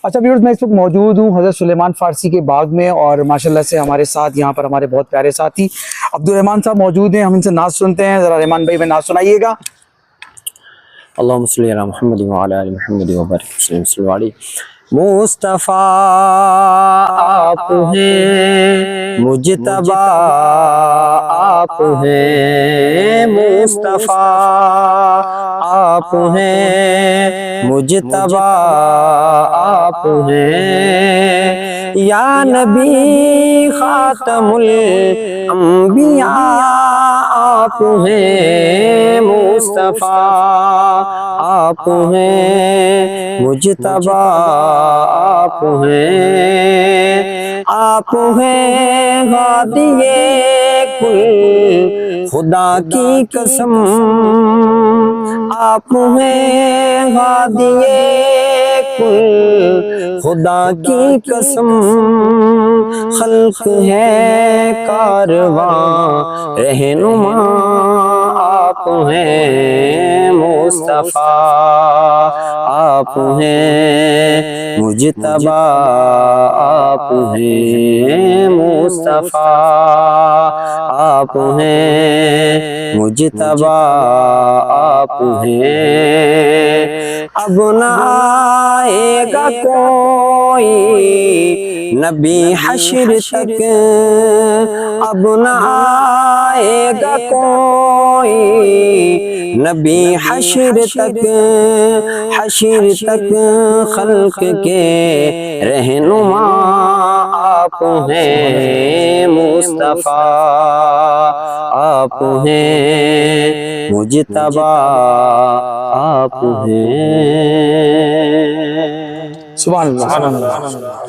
اچھا ویورز، میں اس وقت موجود ہوں حضرت سلیمان فارسی کے باغ میں، اور ماشاءاللہ سے ہمارے ساتھ یہاں پر ہمارے بہت پیارے ساتھی عبدالرحمان صاحب موجود ہیں. ہم ان سے نعت سنتے ہیں. ذرا رحمان بھائی میں نعت سنائیے گا. اللہم صلی علی محمد وعلی آل محمد وبارک وسلم صلی اللہ علیہ. مصطفیٰ آپ ہیں، مجتبیٰ آپ ہیں، مصطفیٰ آپ ہیں، مجتبیٰ آپ ہیں، یا نبی خاتم الانبیاء آپ ہیں، مصطفیٰ آپ ہیں، مجتبیٰ آپ ہیں، آپ ہیں ہادی کل خدا کی قسم، آپ ہیں ہادی کل خدا کی قسم، خلق ہے کارواں رہنما آپ ہیں، مصطفیٰ آپ ہیں، مجتبیٰ آپ ہیں، مصطفیٰ آپ ہیں، مجتبیٰ آپ ہیں. اب نہ آئے گا کوئی نبی حشر تک، اب نہ آئے گا کوئی نبی حشر تک، حشر تک خلق کے رہنما آپ ہیں، مصطفیٰ آپ ہیں، مجتبیٰ آپ ہیں. سبحان اللہ.